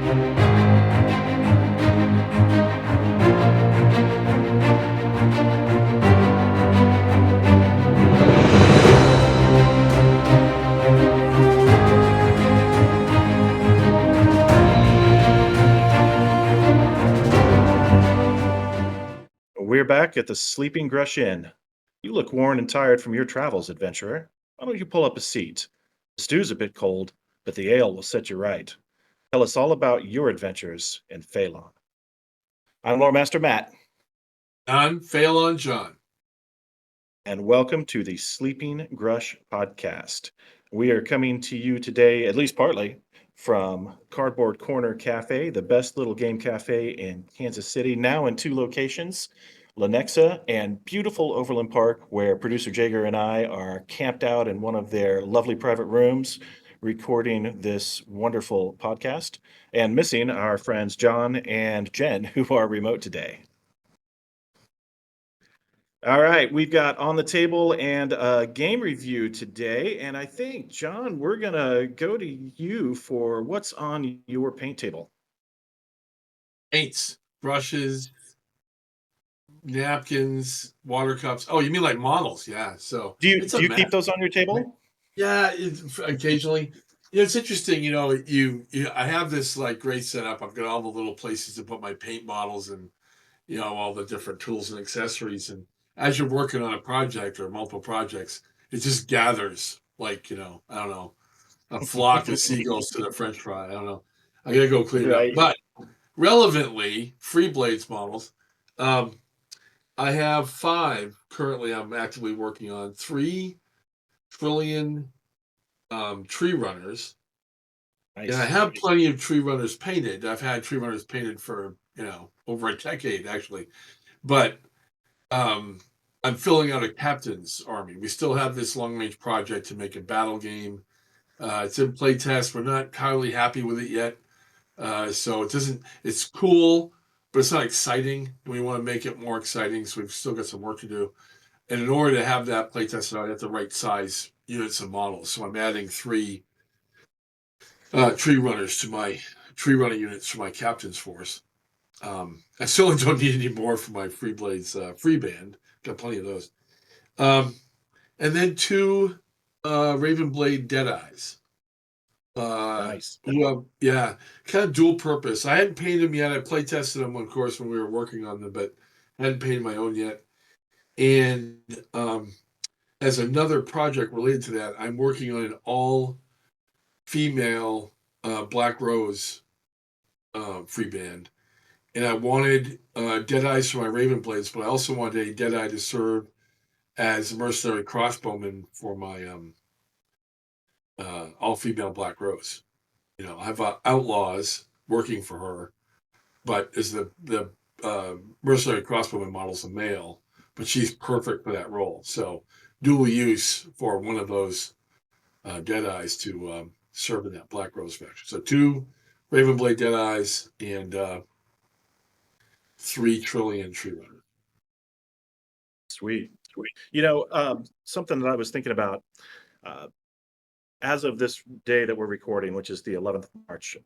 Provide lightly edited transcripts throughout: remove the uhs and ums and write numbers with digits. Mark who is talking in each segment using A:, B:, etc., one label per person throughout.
A: We're back at the Sleeping Grush Inn. You look worn and tired from your travels, adventurer. Why don't you pull up a seat? The stew's a bit cold, but the ale will set you right. Tell us all about your adventures in Phelan. I'm Lore Master Matt,
B: I'm Phelan John.
A: and welcome to the Sleeping Grush podcast. We are coming to you today, at least partly, from Cardboard Corner Cafe, the best little game cafe in Kansas City, now in two locations, Lenexa and beautiful Overland Park, where producer Jager and I are camped out in one of their lovely private rooms recording this wonderful podcast, and missing our friends Jon and Jenn, who are remote today. All right, we've got on the table and a game review today, and I think, Jon, we're gonna go to you for what's on your paint table.
B: Paints, brushes, napkins, water cups. Oh, you mean like models? Yeah. So
A: Do you
B: it's
A: do
B: a
A: you
B: mess.
A: keep those on your table?
B: Yeah, occasionally. It's interesting. I have this like great setup. I've got all the little places to put my paint models and all the different tools and accessories. And as you're working on a project or multiple projects, it just gathers like I don't know, a flock of seagulls to the French fry. I don't know. I gotta go clean it up.
A: Right.
B: But relevantly, Free Blades models. Um, I have 5 currently. I'm actively working on 3 trillion tree runners, and I
A: Nice.
B: have plenty of tree runners painted. I've had tree runners painted for over a decade actually, but um, I'm filling out a captain's army. We still have this long range project to make a battle game. It's in playtest. We're not entirely happy with it yet. So it doesn't. It's cool, but it's not exciting. And we want to make it more exciting. So we've still got some work to do. And in order to have that play tested, I have the right size units and models. So I'm adding 3 tree runners to my tree running units for my captain's force. I still don't need any more for my Free Blades free band. Got plenty of those. And then 2 Raven Blade Deadeyes.
A: Nice.
B: Yeah, kind of dual purpose. I hadn't painted them yet. I play tested them, of course, when we were working on them, but I hadn't painted my own yet. And as another project related to that, I'm working on an all female Black Rose free band. And I wanted Deadeyes for my Raven Blades, but I also wanted a Deadeye to serve as a mercenary crossbowman for my all female Black Rose. I have outlaws working for her, but is the mercenary crossbowman model's a male, but she's perfect for that role. So dual use for one of those Deadeyes to serve in that Black Rose faction. So 2 Ravenblade Deadeyes and 3 trillion tree runners.
A: Sweet. Something that I was thinking about, uh, as of this day that we're recording, which is the 11th of March,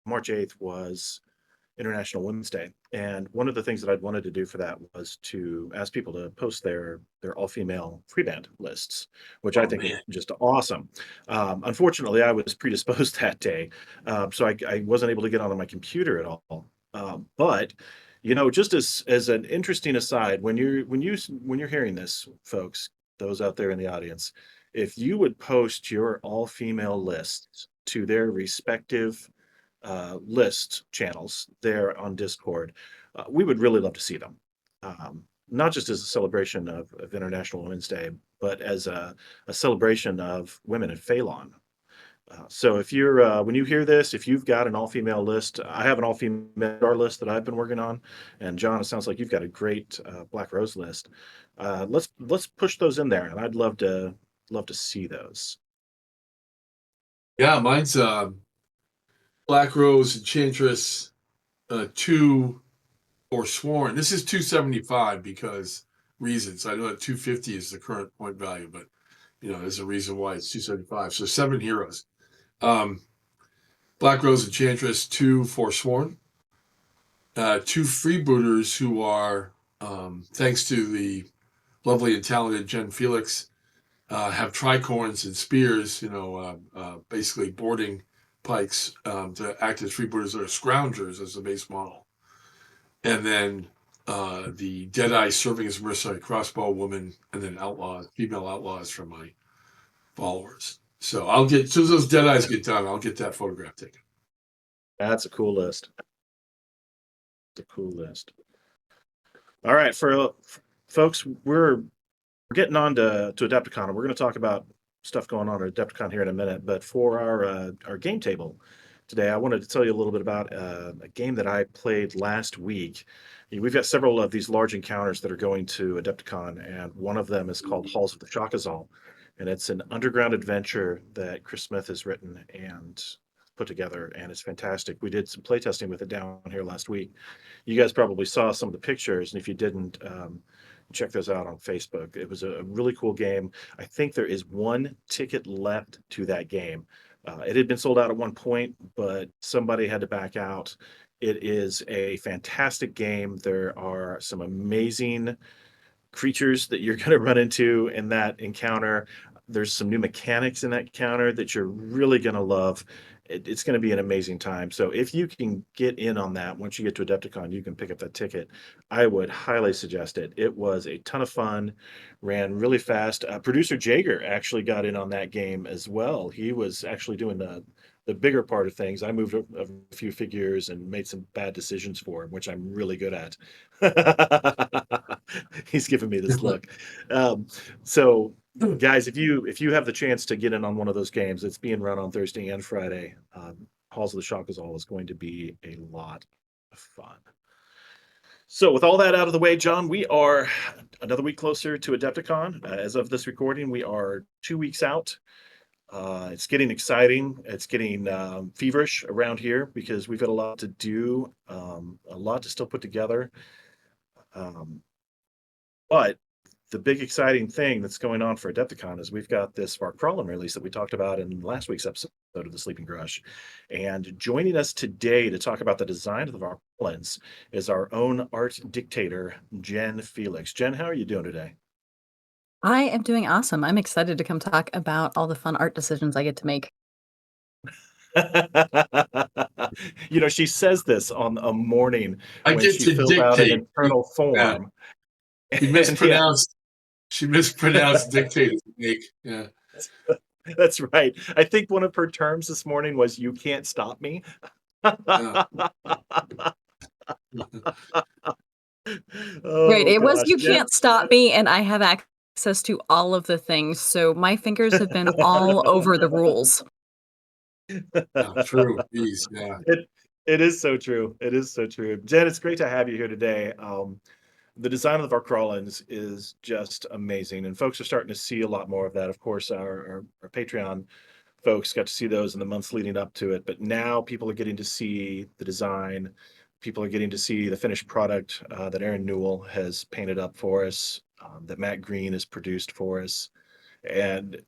A: March 8th was International Women's Day. And one of the things that I'd wanted to do for that was to ask people to post their all-female free band lists, which I think is just awesome. Unfortunately, I was predisposed that day, so I wasn't able to get onto my computer at all. But just as an interesting aside, when you're hearing this, folks, those out there in the audience, if you would post your all-female lists to their respective list channels there on Discord, we would really love to see them. Not just as a celebration of International Women's Day, but as a celebration of women in Phelan. So if you're when you hear this, if you've got an all-female list, I have an all-female list that I've been working on, and Jon, it sounds like you've got a great Black Rose list. Let's push those in there, and I'd love to see those.
B: Yeah, mine's Black Rose, Enchantress, 2 Forsworn. This is 275 because reasons. I know that 250 is the current point value, but there's a reason why it's 275. So 7 heroes. Black Rose Enchantress, 2 Forsworn, 2 freebooters who are, thanks to the lovely and talented Jenn Felix, have tricorns and spears, basically boarding pikes to act as freebooters, or scroungers as the base model. And then the Deadeye serving as mercenary crossbow woman, and then female outlaws from my followers. So as soon as those Deadeyes get done, I'll get that photograph taken.
A: That's a cool list. It's a cool list. All right, for folks, we're getting on to Adepticon, and we're going to talk about stuff going on at Adepticon here in a minute. But for our game table today, I wanted to tell you a little bit about a game that I played last week. We've got several of these large encounters that are going to Adepticon, and one of them is called Halls of the Shakazal, and it's an underground adventure that Chris Smith has written and put together, and it's fantastic. We did some playtesting with it down here last week. You guys probably saw some of the pictures, and if you didn't, check those out on Facebook. It was a really cool game. I think there is one ticket left to that game. It had been sold out at one point, but somebody had to back out. It is a fantastic game. There are some amazing creatures that you're going to run into in that encounter. There's some new mechanics in that encounter that you're really going to love. It's going to be an amazing time. So if you can get in on that, once you get to Adepticon, you can pick up that ticket. I would highly suggest it. It was a ton of fun, ran really fast. Producer Jager actually got in on that game as well. He was actually doing the bigger part of things. I moved a few figures and made some bad decisions for him, which I'm really good at. He's giving me this look. So guys, if you have the chance to get in on one of those games, it's being run on Thursday and Friday. Halls of the Shakazal is going to be a lot of fun. So with all that out of the way, John, we are another week closer to Adepticon. As of this recording, we are 2 weeks out. It's getting exciting. It's getting feverish around here because we've got a lot to do, a lot to still put together. But the big exciting thing that's going on for Adepticon is we've got this Varkraalan release that we talked about in last week's episode of The Sleeping Grush. And joining us today to talk about the design of the Varkraalans is our own art dictator, Jenn Felix. Jenn, how are you doing today?
C: I am doing awesome. I'm excited to come talk about all the fun art decisions I get to make.
A: She says this on a morning
B: I
A: when
B: get
A: she
B: to
A: filled out an
B: dictate.
A: internal
B: Yeah.
A: form.
B: She mispronounced dictate. Yeah.
A: That's right. I think one of her terms this morning was "you can't stop me."
B: Yeah.
C: Right.
A: Oh
C: It was
A: gosh.
C: you
A: Yeah.
C: can't stop me, and I have access to all of the things. So my fingers have been all over the rules.
B: Yeah, true. Jeez, yeah.
A: It is so true. It is so true. Jen, it's great to have you here today. The design of our Varkraalans is just amazing, and folks are starting to see a lot more of that. Of course, our Patreon folks got to see those in the months leading up to it, but now people are getting to see the design. People are getting to see the finished product that Aaron Newell has painted up for us, that Matt Green has produced for us, and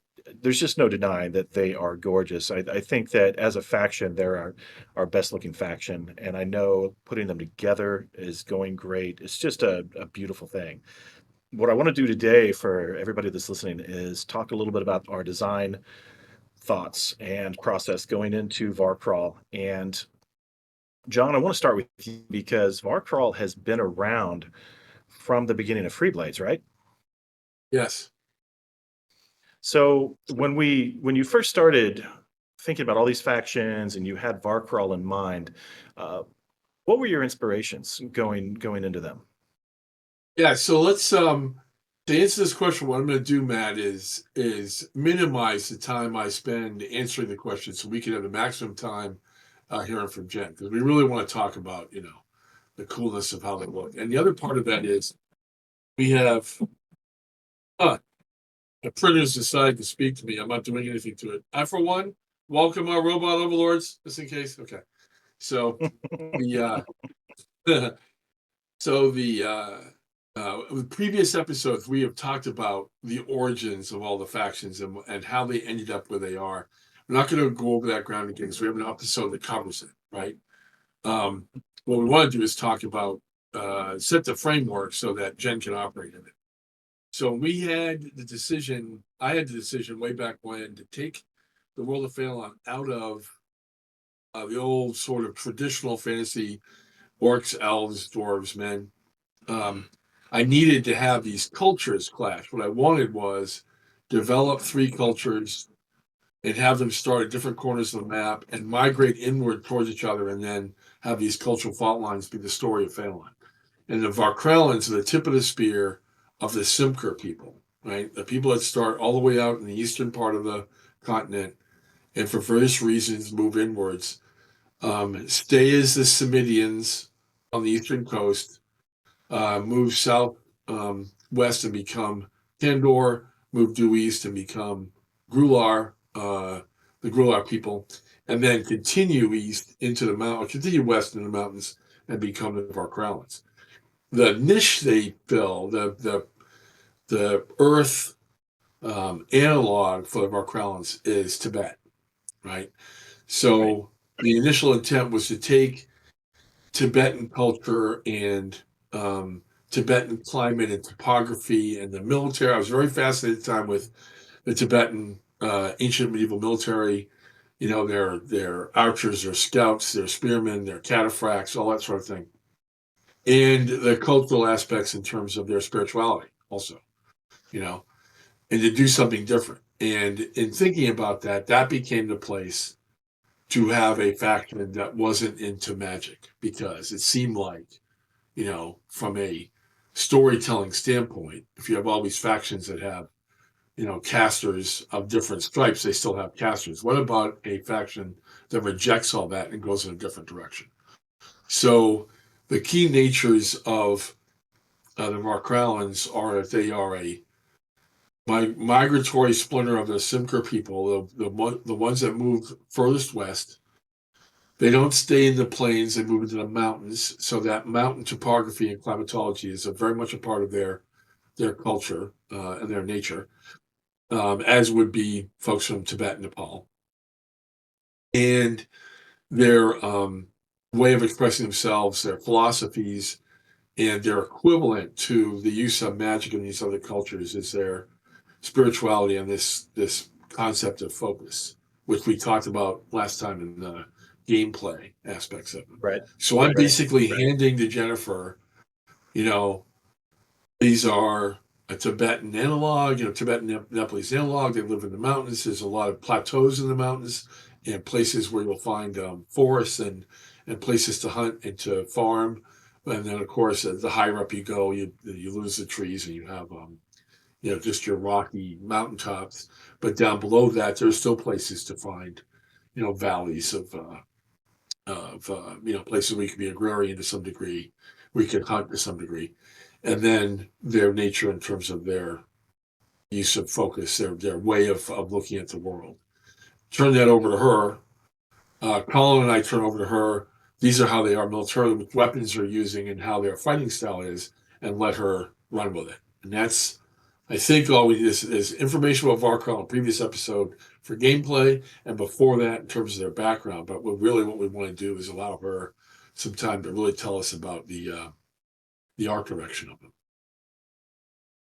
A: there's just no denying that they are gorgeous. I think that as a faction, they're our best looking faction, and I know putting them together is going great. It's just a beautiful thing. What I want to do today for everybody that's listening is talk a little bit about our design thoughts and process going into Varkraal. And John, I want to start with you because Varkraal has been around from the beginning of Freeblades, right?
B: Yes.
A: So when you first started thinking about all these factions and you had Varkraalan in mind, uh, what were your inspirations going into them?
B: Yeah. So let's to answer this question, what I'm going to do, Matt, is minimize the time I spend answering the question so we can have the maximum time hearing from Jenn, because we really want to talk about the coolness of how they look. And the other part of that is we have the printers decided to speak to me. I'm not doing anything to it. I, for one, welcome our robot overlords, just in case. Okay. So the with previous episodes, we have talked about the origins of all the factions and how they ended up where they are. We're not going to go over that ground again because we have an episode that covers it, right? What we want to do is talk about set the framework so that Jenn can operate in it. So I had the decision way back when to take the world of Phelan out of the old sort of traditional fantasy orcs, elves, dwarves, men. I needed to have these cultures clash. What I wanted was develop 3 cultures and have them start at different corners of the map and migrate inward towards each other, and then have these cultural fault lines be the story of Phelan. And the Varkraalans are the tip of the spear of the Simker people, right? The people that start all the way out in the eastern part of the continent and for various reasons move inwards. Stay as the Semidians on the eastern coast, move south west and become Kandor, move due east and become Grular, the Grular people, and then continue east into the mountain, continue west in the mountains and become the Varkraalans. The niche they fill, the earth analog for the Varkraalans is Tibet, right? So the initial intent was to take Tibetan culture and Tibetan climate and topography and the military. I was very fascinated at the time with the Tibetan ancient medieval military. You know, their archers, their scouts, their spearmen, their cataphracts, all that sort of thing. And the cultural aspects in terms of their spirituality also, you know, and to do something different. And in thinking about that, that became the place to have a faction that wasn't into magic, because it seemed like, you know, from a storytelling standpoint, if you have all these factions that have, you know, casters of different stripes, they still have casters. What about a faction that rejects all that and goes in a different direction? So the key natures of the Varkraalans are that they are a migratory splinter of the Simker people, the ones that move furthest west. They don't stay in the plains, they move into the mountains. So that mountain topography and climatology is very much a part of their culture and their nature, as would be folks from Tibet and Nepal. And their way of expressing themselves, their philosophies, and their equivalent to the use of magic in these other cultures is their spirituality and this concept of focus, which we talked about last time in the gameplay aspects of it.
A: Right.
B: So I'm basically handing to Jennifer, you know, these are a Tibetan analog, you know, Tibetan Nepalese analog. They live in the mountains. There's a lot of plateaus in the mountains and places where you'll find forests and places to hunt and to farm. And then, of course, the higher up you go, you lose the trees and you have, you know, just your rocky mountaintops. But down below that, there's still places to find, you know, valleys of you know, places where you can be agrarian to some degree, we can hunt to some degree. And then their nature in terms of their use of focus, their way of looking at the world. Turn that over to her. Colin and I turn over to her. These are how they are militarily, what weapons they're using and how their fighting style is, and let her run with it. And that's, I think, all we need is information about Varkraalan, previous episode for gameplay, and before that in terms of their background. But what we want to do is allow her some time to really tell us about the art direction of them.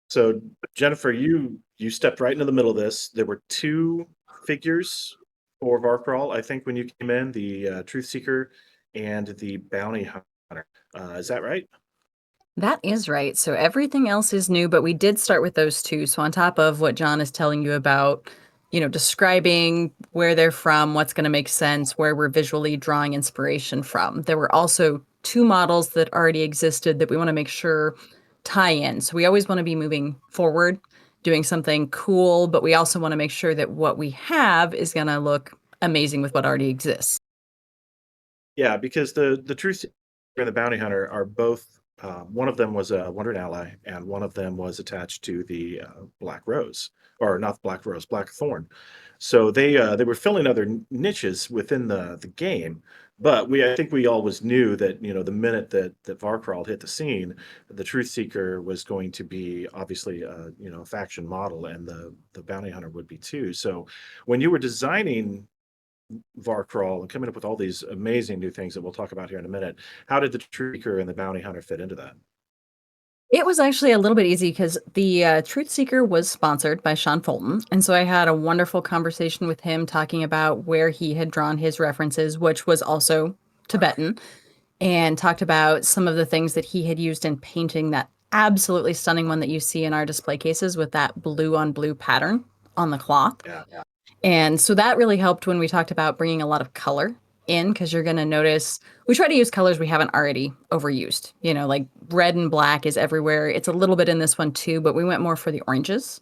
A: So Jennifer, you stepped right into the middle of this. There were 2 figures for Varkraalan, I think, when you came in, the Truth Seeker and the Bounty Hunter. Is that right?
C: That is right. So everything else is new, but we did start with those 2. So on top of what Jon is telling you about, you know, describing where they're from, what's going to make sense, where we're visually drawing inspiration from, there were also 2 models that already existed that we want to make sure tie in. So we always want to be moving forward, doing something cool, but we also want to make sure that what we have is going to look amazing with what already exists.
A: Yeah, because the Truth Seeker and the Bounty Hunter are both One of them was a Wandering Ally, and one of them was attached to the Black Rose, or not Black Rose, Black Thorn. So they were filling other niches within the game, but I think we always knew that the minute that Varkraalan hit the scene, the Truth Seeker was going to be obviously a faction model, and the Bounty Hunter would be too. So when you were designing Varkraalan and coming up with all these amazing new things that we'll talk about here in a minute, how did the Truth Seeker and the Bounty Hunter fit into that?
C: It was actually a little bit easy because the Truth Seeker was sponsored by Sean Fulton. And so I had a wonderful conversation with him talking about where he had drawn his references, which was also Tibetan, and talked about some of the things that he had used in painting that absolutely stunning one that you see in our display cases with that blue on blue pattern on the cloth.
A: Yeah.
C: And so that really helped when we talked about bringing a lot of color in, because you're going to notice we try to use colors we haven't already overused. Like red and black is everywhere. It's a little bit in this one too, but we went more for the oranges.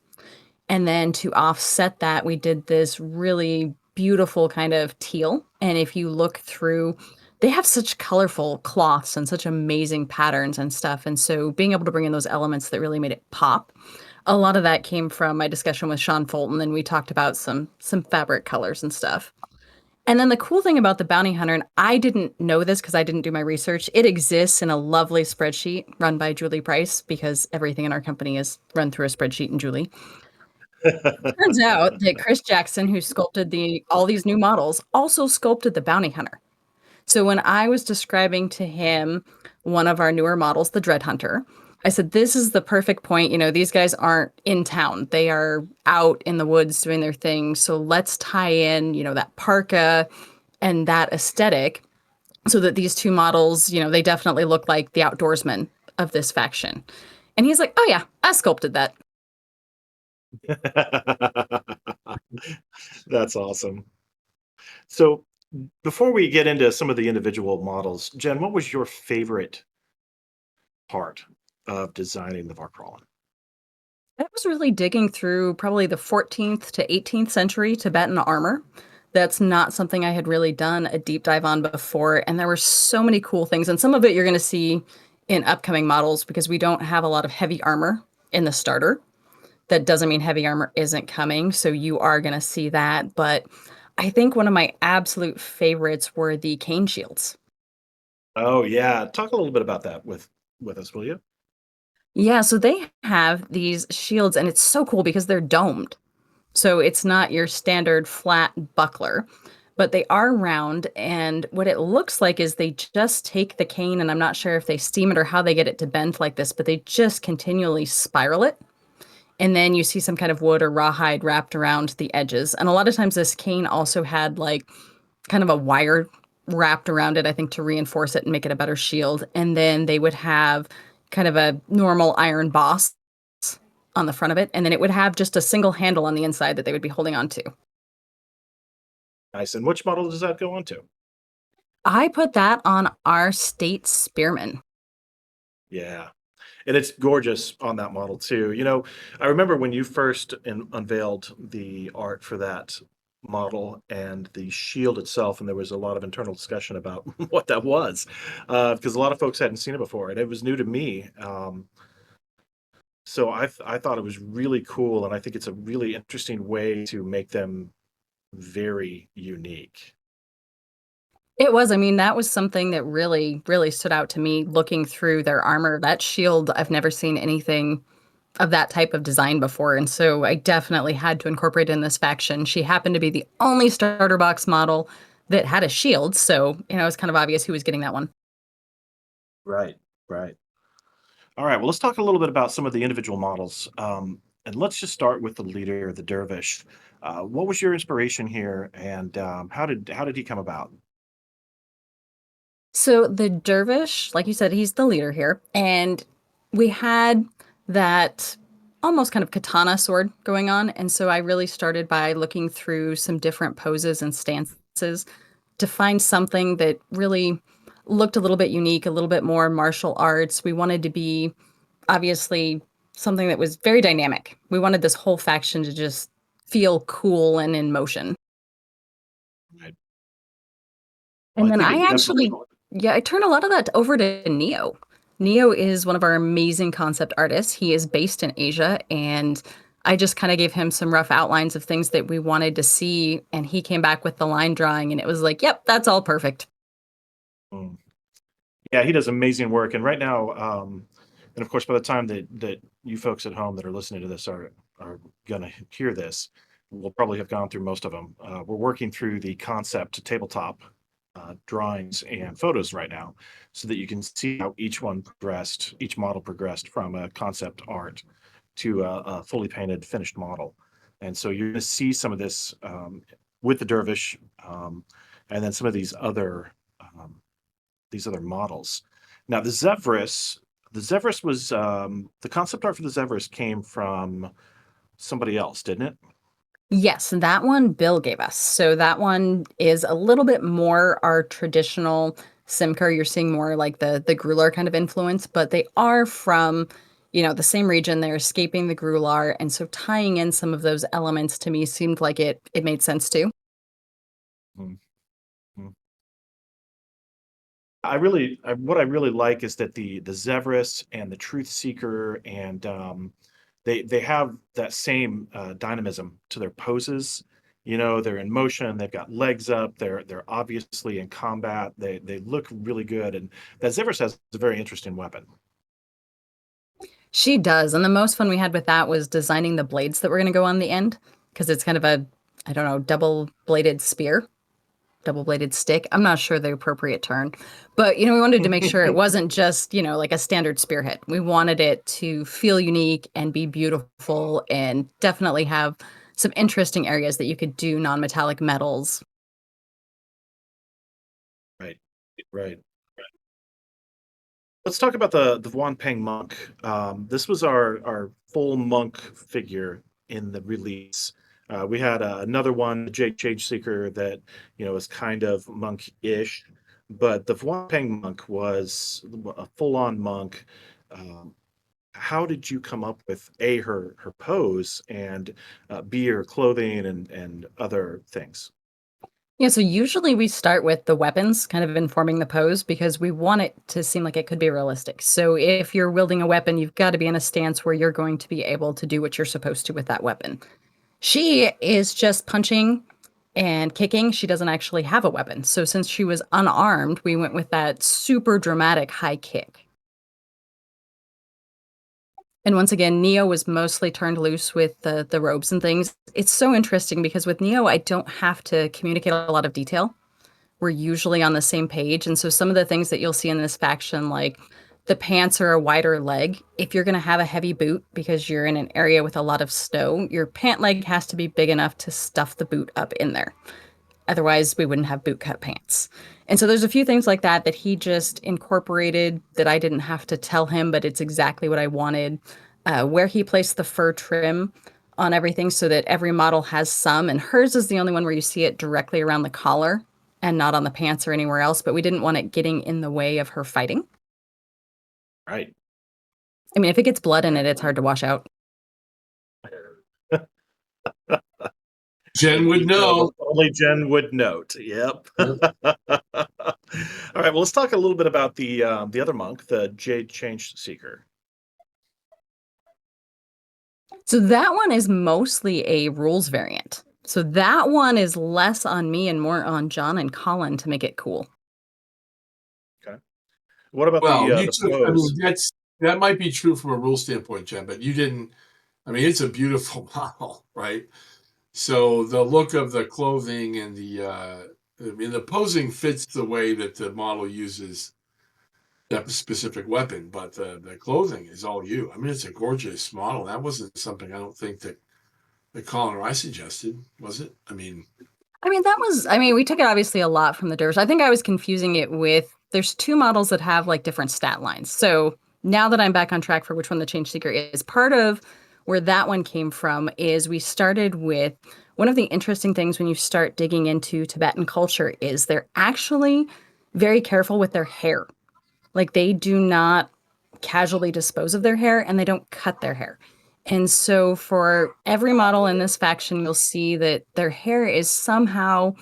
C: And then to offset that, we did this really beautiful kind of teal. And if you look through, they have such colorful cloths and such amazing patterns and stuff. And so being able to bring in those elements that really made it pop, a lot of that came from my discussion with Sean Fulton, and we talked about some fabric colors and stuff. And then the cool thing about the Bounty Hunter, and I didn't know this because I didn't do my research, it exists in a lovely spreadsheet run by Julie Price, because everything in our company is run through a spreadsheet and Julie. Turns out that Chris Jackson, who sculpted all these new models, also sculpted the Bounty Hunter. So when I was describing to him one of our newer models, the Dread Hunter, I said, this is the perfect point. These guys aren't in town. They are out in the woods doing their thing. So let's tie in, that parka and that aesthetic so that these two models, they definitely look like the outdoorsmen of this faction. And he's like, oh yeah, I sculpted that.
A: That's awesome. So before we get into some of the individual models, Jenn, what was your favorite part of designing the Varkraalan?
C: I was really digging through probably the 14th to 18th century Tibetan armor. That's not something I had really done a deep dive on before. And there were so many cool things. And some of it you're going to see in upcoming models, because we don't have a lot of heavy armor in the starter. That doesn't mean heavy armor isn't coming. So you are going to see that. But I think one of my absolute favorites were the cane shields.
A: Oh yeah, talk a little bit about that with us, will you?
C: Yeah, so they have these shields, and it's so cool because they're domed. So it's not your standard flat buckler, but they are round. And what it looks like is they just take the cane, and I'm not sure if they steam it or how they get it to bend like this, but they just continually spiral it. And then you see some kind of wood or rawhide wrapped around the edges. And a lot of times this cane also had like kind of a wire wrapped around it, I think, to reinforce it and make it a better shield. And then they would have kind of a normal iron boss on the front of it. And then it would have just a single handle on the inside that they would be holding on to.
A: Nice. And which model does that go on to?
C: I put that on our state spearman.
A: Yeah. And it's gorgeous on that model too. I remember when you first unveiled the art for that model and the shield itself, and there was a lot of internal discussion about what that was, because a lot of folks hadn't seen it before, and it was new to me. So I thought it was really cool, and I think it's a really interesting way to make them very unique.
C: It was. I mean, that was something that really, really stood out to me looking through their armor. That shield, I've never seen anything of that type of design before. And so I definitely had to incorporate it in this faction. She happened to be the only starter box model that had a shield. So, it was kind of obvious who was getting that one.
A: Right, right. All right, well, let's talk a little bit about some of the individual models. And let's just start with the leader, the dervish. What was your inspiration here, and how did he come about?
C: So the dervish, like you said, he's the leader here. And we had that almost kind of katana sword going on. And so I really started by looking through some different poses and stances to find something that really looked a little bit unique, a little bit more martial arts. We wanted to be obviously something that was very dynamic. We wanted this whole faction to just feel cool and in motion.
A: Right.
C: And
A: Well, I
C: then
A: think
C: I
A: it
C: actually,
A: definitely.
C: yeah, I turned a lot of that over to Neo. Neo is one of our amazing concept artists. He is based in Asia, and I just kind of gave him some rough outlines of things that we wanted to see, and he came back with the line drawing, and it was like, yep, that's all perfect.
A: Mm. Yeah, he does amazing work. And right now, and of course, by the time that you folks at home that are listening to this are gonna hear this, we'll probably have gone through most of them. We're working through the concept to tabletop drawings and photos right now, so that you can see how each model progressed from a concept art to a fully painted finished model. And so you're going to see some of this with the dervish, and then some of these other models. Now the Zevris was the concept art for the Zevris came from somebody else, didn't it?
C: Yes, that one Bill gave us. So that one is a little bit more our traditional Simker. You're seeing more like the Grular kind of influence, but they are from, the same region. They're escaping the Grular, and so tying in some of those elements to me seemed like it made sense too.
A: Mm, mm. What I really like is that the Zevris and the Truth Seeker and they have that same dynamism to their poses. They're in motion. They've got legs up. They're obviously in combat. They look really good, and that Zevris has a very interesting weapon.
C: She does, and the most fun we had with that was designing the blades that were going to go on the end because it's kind of a, I don't know, double-bladed spear. Double-bladed stick. I'm not sure the appropriate term, but we wanted to make sure it wasn't just, like a standard spearhead. We wanted it to feel unique and be beautiful and definitely have some interesting areas that you could do non-metallic metals.
A: Right, right. Let's talk about the Peng monk. This was our full monk figure in the release. We had another one, the Jade Change Seeker, that is kind of monk-ish, but the Peng monk was a full-on monk. Um, how did you come up with her pose and B, her clothing and other things?
C: Yeah, so usually we start with the weapons kind of informing the pose because we want it to seem like it could be realistic. So if you're wielding a weapon, you've got to be in a stance where you're going to be able to do what you're supposed to with that weapon. She is just punching and kicking. She doesn't actually have a weapon. So since she was unarmed, we went with that super dramatic high kick. And once again, Neo was mostly turned loose with the robes and things. It's so interesting because with Neo, I don't have to communicate a lot of detail. We're usually on the same page. And so some of the things that you'll see in this faction, like the pants are a wider leg. If you're going to have a heavy boot because you're in an area with a lot of snow, your pant leg has to be big enough to stuff the boot up in there. Otherwise, we wouldn't have boot cut pants. And so there's a few things like that that he just incorporated that I didn't have to tell him, but it's exactly what I wanted. Where he placed the fur trim on everything so that every model has some, and hers is the only one where you see it directly around the collar and not on the pants or anywhere else, but we didn't want it getting in the way of her fighting.
A: Right.
C: I mean, if it gets blood in it, it's hard to wash out.
B: Jenn would know.
A: Only Jenn would note. Yep. All right. Well, let's talk a little bit about the other monk, the Jade Change Seeker.
C: So that one is mostly a rules variant. So that one is less on me and more on Jon and Colin to make it cool.
A: Okay. What about
B: Well, you
A: the
B: took. I
A: pose?
B: mean, that might be true from a rule standpoint, Jen, but you didn't. I mean, it's a beautiful model, right? So the look of the clothing and the posing fits the way that the model uses that specific weapon, but the clothing is all you. I mean, it's a gorgeous model. That wasn't something I don't think that Colin or I suggested, was it? I mean,
C: we took it obviously a lot from the Dervish. I think I was confusing it with, there's two models that have like different stat lines. So now that I'm back on track for which one the Change Seeker is, part of where that one came from is we started with one of the interesting things when you start digging into Tibetan culture is they're actually very careful with their hair. Like they do not casually dispose of their hair and they don't cut their hair. And so for every model in this faction, you'll see that their hair is somehow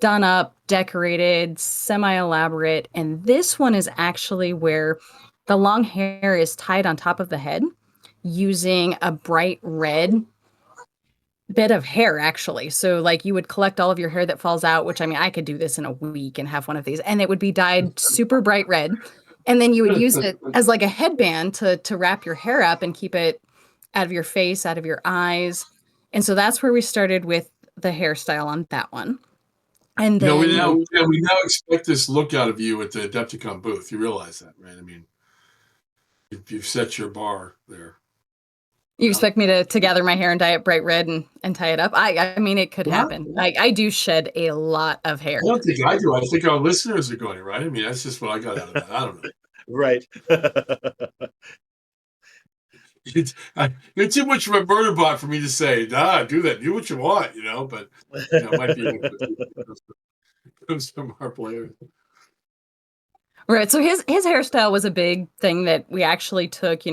C: done up, decorated, semi-elaborate. And this one is actually where the long hair is tied on top of the head using a bright red bit of hair, actually. So like you would collect all of your hair that falls out, which I mean, I could do this in a week and have one of these, and it would be dyed super bright red. And then you would use it as like a headband to wrap your hair up and keep it out of your face, out of your eyes. And so that's where we started with the hairstyle on that one. And
B: You know,
C: then
B: we now expect this look out of you at the Adepticon booth. You realize that, right? I mean, you've set your bar there.
C: you expect me to gather my hair and dye it bright red and tie it up. I mean, it could happen. I do shed a lot of hair.
B: I don't think I do. I think our listeners are going, right? I mean, that's just what I got out of that. I don't know.
A: Right.
B: You're too much of a murder bot for me to say, nah, do that. Do what you want, you know, but it might be comes from our players.
C: Right. So his hairstyle was a big thing that we actually took,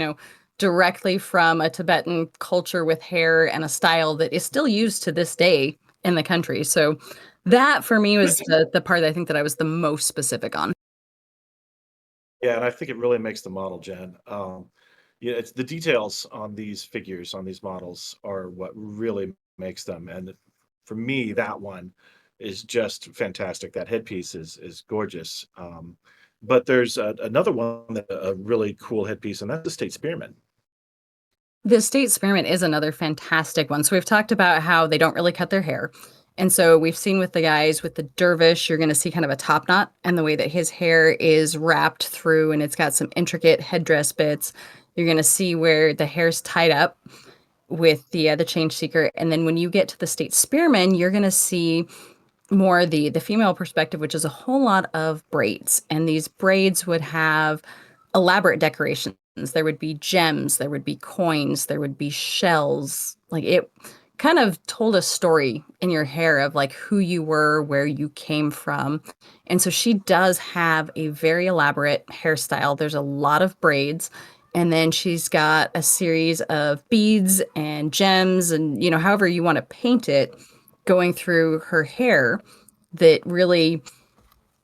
C: directly from a Tibetan culture with hair and a style that is still used to this day in the country. So that for me was the part that I think that I was the most specific on.
A: Yeah, and I think it really makes the model, Jen. Yeah, it's the details on these figures, on these models, are what really makes them. And for me, that one is just fantastic. That headpiece is gorgeous. But there's another one that a really cool headpiece, and that's the state spearman.
C: The state spearmint is another fantastic one. So we've talked about how they don't really cut their hair. And so we've seen with the guys with the dervish, you're going to see kind of a top knot and the way that his hair is wrapped through and it's got some intricate headdress bits. You're going to see where the hair's tied up with the change seeker. And then when you get to the state spearman, you're going to see more the female perspective, which is a whole lot of braids. And these braids would have elaborate decorations. There would be gems, there would be coins, there would be shells. Like it kind of told a story in your hair of like who you were, where you came from. And so she does have a very elaborate hairstyle. There's a lot of braids. And then she's got a series of beads and gems and, however you want to paint it going through her hair that really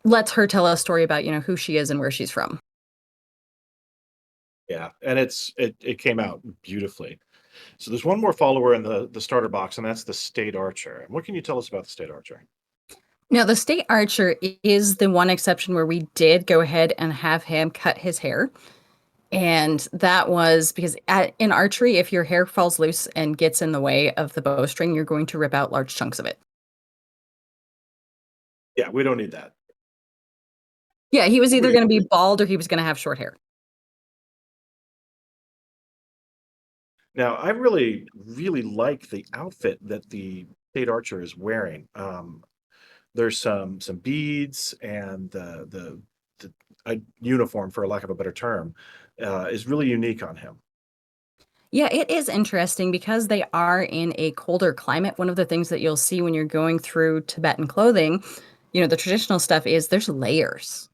C: lets her tell a story about, who she is and where she's from.
A: Yeah, and it came out beautifully. So there's one more follower in the starter box, and that's the state archer. And what can you tell us about the state archer?
C: Now, the state archer is the one exception where we did go ahead and have him cut his hair. And that was because in archery, if your hair falls loose and gets in the way of the bowstring, you're going to rip out large chunks of it.
A: Yeah, we don't need that.
C: Yeah, he was either going to be bald or he was going to have short hair.
A: Now, I really, really like the outfit that the state archer is wearing. There's some beads, and the uniform, for lack of a better term, is really unique on him.
C: Yeah, it is interesting because they are in a colder climate. One of the things that you'll see when you're going through Tibetan clothing, the traditional stuff is there's layers.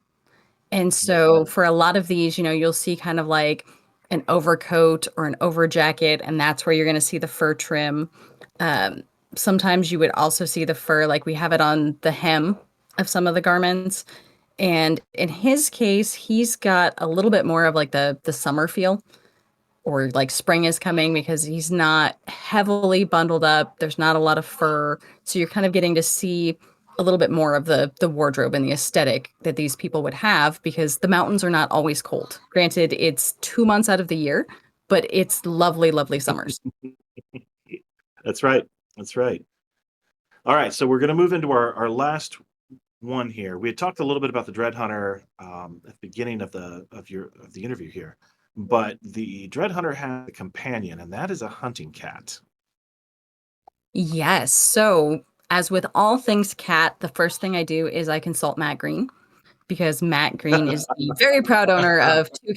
C: And so for a lot of these, you'll see kind of like an overcoat or an over jacket, and that's where you're going to see the fur trim. Sometimes you would also see the fur, like we have it on the hem of some of the garments. And in his case, he's got a little bit more of like the summer feel, or like spring is coming, because he's not heavily bundled up. There's not a lot of fur. So you're kind of getting to see a little bit more of the wardrobe and the aesthetic that these people would have, because the mountains are not always cold. Granted, it's 2 months out of the year, but it's lovely, lovely summers.
A: That's right. That's right. All right, so we're going to move into our last one here. We had talked a little bit about the Dread Hunter at the beginning of the interview here, but the Dread Hunter has a companion, and that is a hunting cat.
C: Yes. So as with all things cat, the first thing I do is I consult Matt Green, because Matt Green is the very proud owner of 2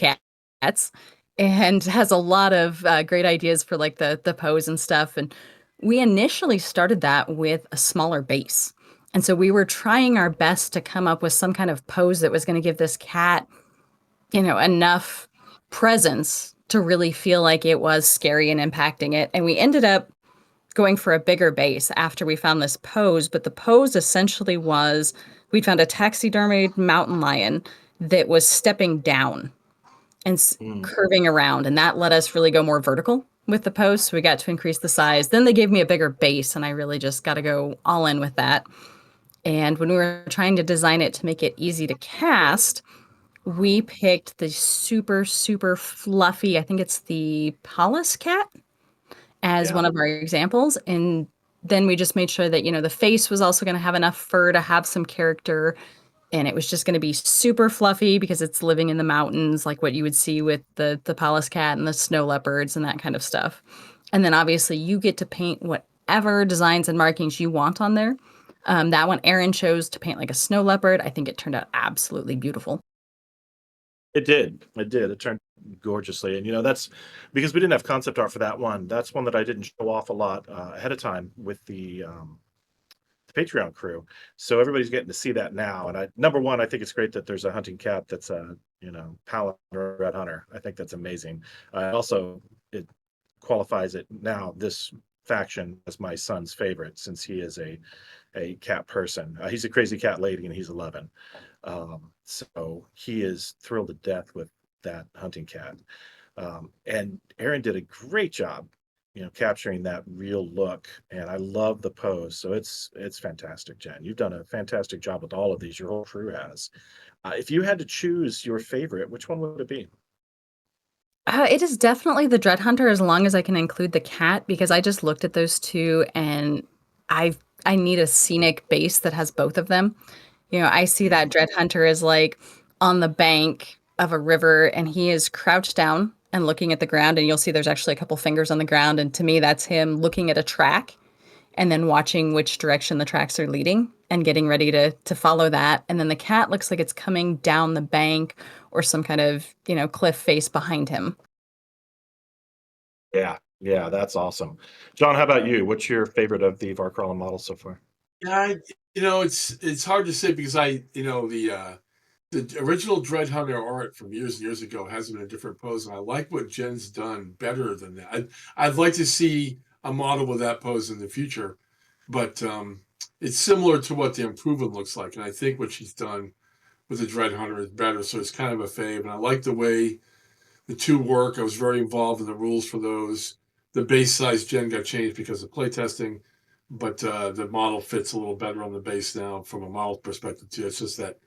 C: cats and has a lot of great ideas for like the pose and stuff. And we initially started that with a smaller base. And so we were trying our best to come up with some kind of pose that was going to give this cat, enough presence to really feel like it was scary and impacting it. And we ended up going for a bigger base after we found this pose. But the pose essentially was, we found a taxidermied mountain lion that was stepping down. and curving around, and that let us really go more vertical with the posts. We got to increase the size. Then they gave me a bigger base, and I really just got to go all in with that. And when we were trying to design it to make it easy to cast, we picked the super, super fluffy, I think it's the Pallas cat, as
A: Yeah.
C: one of our examples. And then we just made sure that, the face was also going to have enough fur to have some character. And it was just going to be super fluffy because it's living in the mountains, like what you would see with the Pallas cat and the snow leopards and that kind of stuff. And then obviously you get to paint whatever designs and markings you want on there. That one Aaron chose to paint like a snow leopard. I think it turned out absolutely beautiful.
A: It did. It did. It turned gorgeously. And that's because we didn't have concept art for that one. That's one that I didn't show off a lot ahead of time with the Patreon crew. So everybody's getting to see that now. And number one, I think it's great that there's a hunting cat that's a, Paladin or Red Hunter. I think that's amazing. Also, it qualifies it now, this faction, as my son's favorite, since he is a cat person. He's a crazy cat lady and he's 11. So he is thrilled to death with that hunting cat. And Aaron did a great job, capturing that real look. And I love the pose. So it's fantastic, Jen. You've done a fantastic job with all of these. Your whole crew has. If you had to choose your favorite, which one would it be?
C: It is definitely the Dread Hunter, as long as I can include the cat, because I just looked at those two and I need a scenic base that has both of them. I see that Dread Hunter is like on the bank of a river and he is crouched down and looking at the ground, and you'll see there's actually a couple fingers on the ground, and to me that's him looking at a track and then watching which direction the tracks are leading and getting ready to follow that. And then the cat looks like it's coming down the bank or some kind of, cliff face behind him.
A: Yeah. Yeah, that's awesome. John, how about you? What's your favorite of the Varkraalan models so far?
B: Yeah, it's hard to say because the original Dread Hunter art from years and years ago has him in a different pose, and I like what Jen's done better than that. I'd like to see a model with that pose in the future, but it's similar to what the improvement looks like, and I think what she's done with the Dread Hunter is better. So it's kind of a fave, and I like the way the two work. I was very involved in the rules for those. The base size Jen got changed because of playtesting, but the model fits a little better on the base now from a model perspective too. It's just that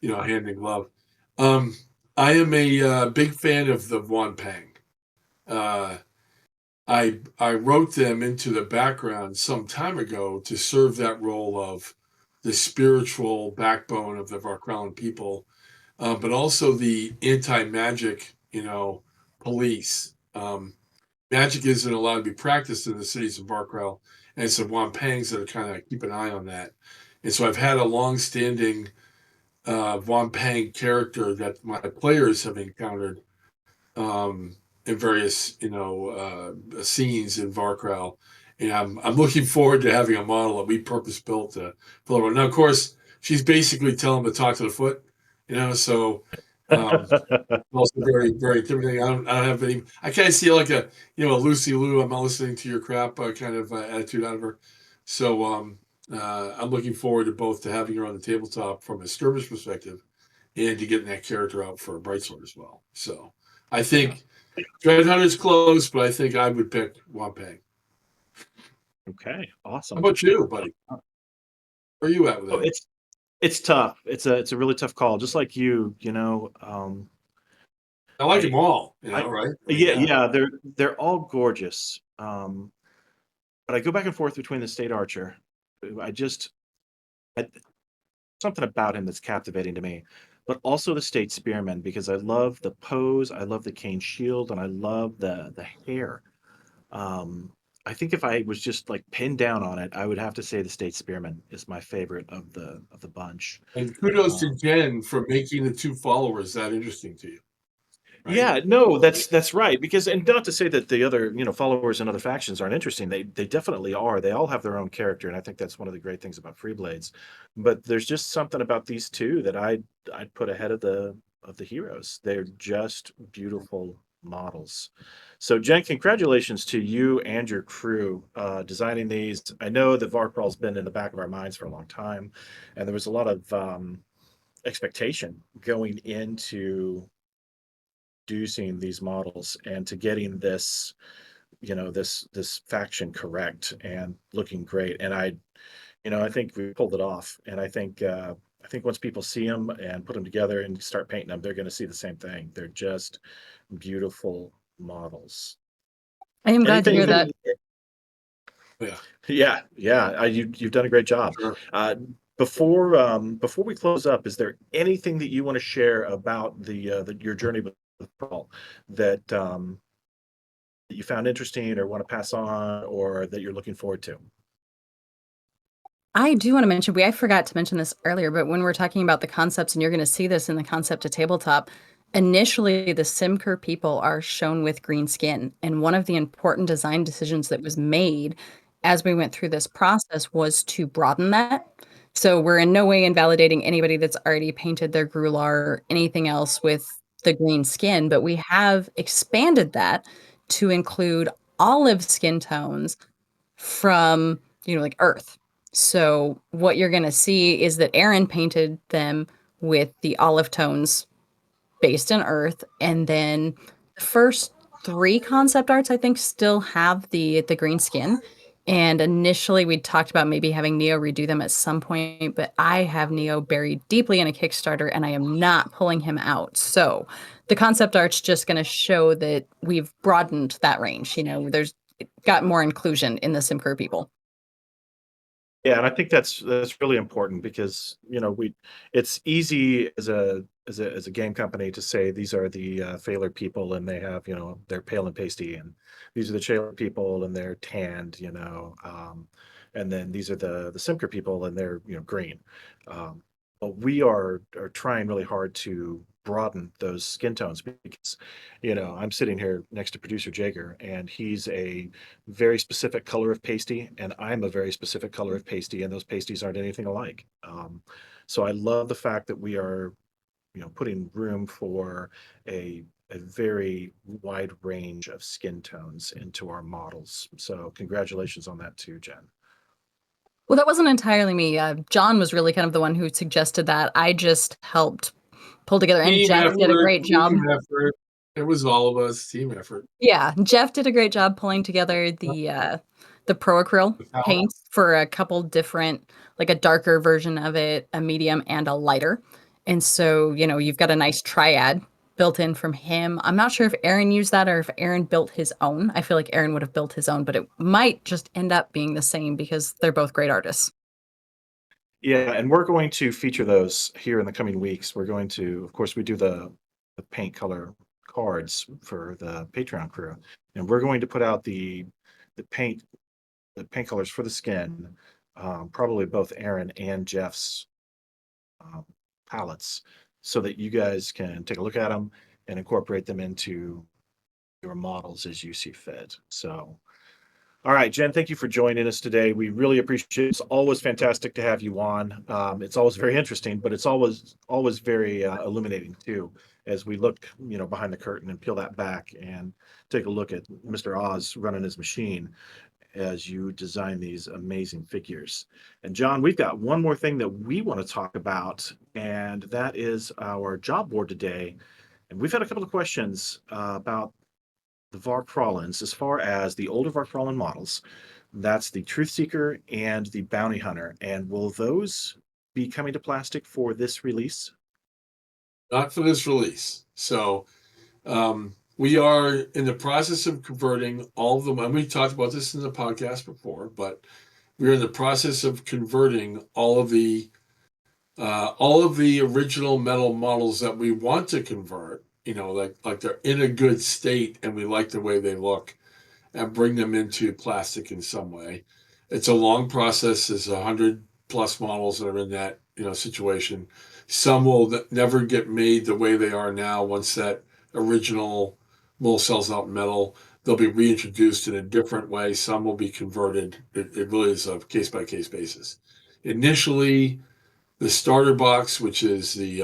B: hand in glove. Um, I am a big fan of the Wanpang. Uh, I wrote them into the background some time ago to serve that role of the spiritual backbone of the Varkraalan people, but also the anti-magic, police. Magic isn't allowed to be practiced in the cities of Varkraalan, and it's the Wanpangs that are kind of keep an eye on that. And so I've had a long-standing Wampang character that my players have encountered in various, scenes in Varkraalan. And I'm looking forward to having a model that we purpose built to fill her. Now, of course, she's basically telling him to talk to the foot, so also very, very intimidating. I don't have any. I kind of see like a Lucy Lou. I'm not listening to your crap kind of attitude out of her. So I'm looking forward to both to having her on the tabletop from a skirmish perspective, and to getting that character out for a Brightsword as well. So I think Dread Hunter's close, but I think I would pick Wampang.
A: Okay,
B: How
A: awesome.
B: about you, buddy? Where are you at with
A: Oh,
B: that?
A: it's tough. It's a really tough call. Just like you.
B: I like
A: I
B: them all,
A: I
B: right? I mean,
A: yeah,
B: yeah.
A: yeah, they're all gorgeous. But I go back and forth between the State Archer. I just I, something about him that's captivating to me, but also the State Spearman, because I love the pose, I love the cane shield, and I love the hair. Um, I think if I was just like pinned down on it, I would have to say the State Spearman is my favorite of the bunch.
B: And kudos to
A: Um,
B: Jen for making the two followers that interesting to you, right?
A: Yeah, no, that's right. Because, and not to say that the other, followers and other factions aren't interesting. They definitely are. They all have their own character, and I think that's one of the great things about Freeblades. But there's just something about these two that I'd put ahead of the heroes. They're just beautiful models. So, Jen, congratulations to you and your crew designing these. I know that Varkraal's been in the back of our minds for a long time, and there was a lot of expectation going into producing these models and to getting this, this faction correct and looking great. And I think we pulled it off. And I think once people see them and put them together and start painting them, they're going to see the same thing. They're just beautiful models.
C: I am glad to hear
A: Anything?
C: that.
B: Yeah,
A: Yeah. You've done a great job.
B: sure.
A: Before we close up, is there anything that you want to share about your journey with Paul that that you found interesting or want to pass on or that you're looking forward to?
C: I do want to mention, I forgot to mention this earlier, but when we're talking about the concepts, and you're going to see this in the concept to tabletop, initially the Simker people are shown with green skin. And one of the important design decisions that was made as we went through this process was to broaden that. So we're in no way invalidating anybody that's already painted their Grular or anything else with the green skin, but we have expanded that to include olive skin tones from, like Earth. So what you're going to see is that Aaron painted them with the olive tones based in Earth, and then the first three concept arts I think still have the green skin. And initially we talked about maybe having Neo redo them at some point, but I have Neo buried deeply in a Kickstarter and I am not pulling him out. So the concept art's just going to show that we've broadened that range. There's got more inclusion in the Simker people.
A: Yeah, and I think that's really important because it's easy as a game company to say these are the Failer people and they have they're pale and pasty, and these are the Shaler people and they're tanned, and then these are the Simker people and they're green. But we are trying really hard to broaden those skin tones because I'm sitting here next to producer Jager and he's a very specific color of pasty and I'm a very specific color of pasty, and those pasties aren't anything alike. So I love the fact that we are putting room for a very wide range of skin tones into our models. So congratulations on that too, Jen.
C: Well, that wasn't entirely me. John was really kind of the one who suggested that. I just helped pull together, and
B: Team
C: Jeff did a
B: effort,
C: great job.
B: team effort. It was all of us, team effort.
C: Yeah, Jeff did a great job pulling together the pro-acryl paint for a couple different, like a darker version of it, a medium, and a lighter. And so, you've got a nice triad built in from him. I'm not sure if Aaron used that or if Aaron built his own. I feel like Aaron would have built his own, but it might just end up being the same because they're both great artists.
A: Yeah, and we're going to feature those here in the coming weeks. We're going to, of course, we do the paint color cards for the Patreon crew, and we're going to put out the paint colors for the skin, probably both Aaron and Jeff's palettes, so that you guys can take a look at them and incorporate them into your models as you see fit. So, all right, Jen, thank you for joining us today. We really appreciate it. It's always fantastic to have you on. It's always very interesting, but it's always very illuminating too, as we look, behind the curtain and peel that back and take a look at Mr. Oz running his machine as you design these amazing figures. And John, we've got one more thing that we want to talk about, and that is our job board today. And we've had a couple of questions about the Varkraalans as far as the older Varkraalan models. That's the Truth Seeker and the Bounty Hunter. And will those be coming to plastic for this release?
B: Not for this release. So we are in the process of converting all of them. And we talked about this in the podcast before, but we're in the process of converting all of the original metal models that we want to convert, like they're in a good state and we like the way they look, and bring them into plastic in some way. It's a long process. There's 100+ models that are in that, situation. Some will never get made the way they are now. Once that original mold sells out metal, they'll be reintroduced in a different way. Some will be converted. It really is a case-by-case basis. Initially, the starter box, which is the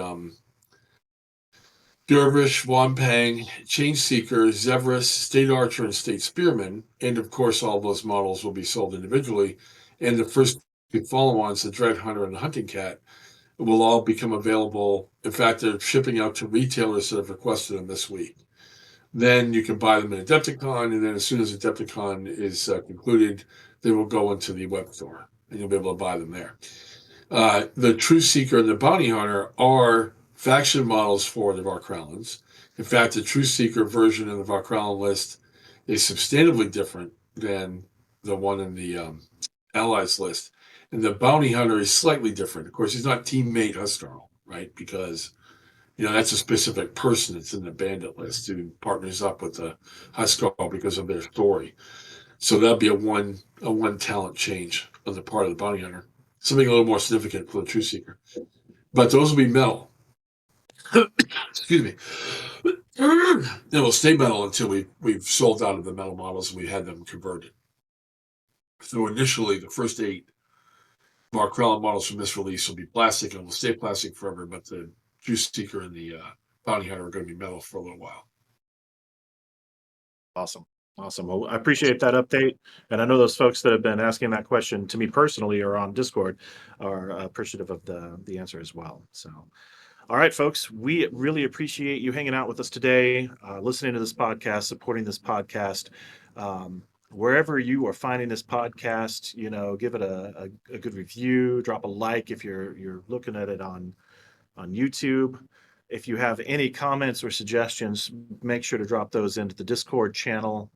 B: Dervish, Wampang, Change Seeker, Zevris, State Archer, and State Spearman, and of course all those models will be sold individually. And the first two follow-ons, the Dread Hunter and the Hunting Cat, will all become available. In fact, they're shipping out to retailers that have requested them this week. Then you can buy them in Adepticon, and then as soon as Adepticon is concluded, they will go into the web store, and you'll be able to buy them there. The Truth Seeker and the Bounty Hunter are faction models for the Varkraalans. In fact, the Truth Seeker version of the Varkraalan list is substantively different than the one in the Allies list. And the Bounty Hunter is slightly different. Of course, he's not teammate Huskarl, right? Because that's a specific person that's in the bandit list who partners up with the Huskarl because of their story. So that'll be a one talent change on the part of the Bounty Hunter. Something a little more significant for the Truth Seeker. But those will be metal. Excuse me. They will stay metal until we've sold out of the metal models and we had them converted. So initially, the first 8 Varkraalan models from this release will be plastic and will stay plastic forever, but the Truth Seeker and the Bounty Hunter are going to be metal for a little while.
A: Awesome. Well, I appreciate that update. And I know those folks that have been asking that question to me personally or on Discord are appreciative of the answer as well. So, all right, folks, we really appreciate you hanging out with us today, listening to this podcast, supporting this podcast. Wherever you are finding this podcast, give it a good review, drop a like if you're looking at it on YouTube. If you have any comments or suggestions, make sure to drop those into the Discord channel.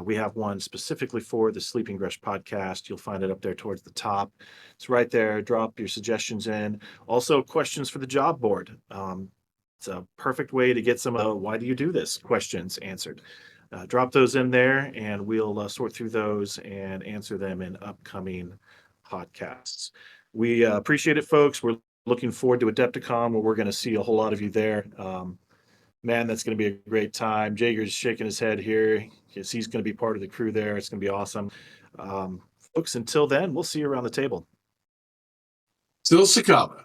A: We have one specifically for the Sleeping Grush podcast. You'll find it up there towards the top. It's right there. Drop your suggestions in. Also, questions for the job board. It's a perfect way to get some why do you do this questions answered. Drop those in there, and we'll sort through those and answer them in upcoming podcasts. We appreciate it, folks. We're looking forward to Adepticon, where we're going to see a whole lot of you there. Man, that's going to be a great time. Jager's shaking his head here because he's going to be part of the crew there. It's going to be awesome. Folks, until then, we'll see you around the table.
B: Still Sakaba.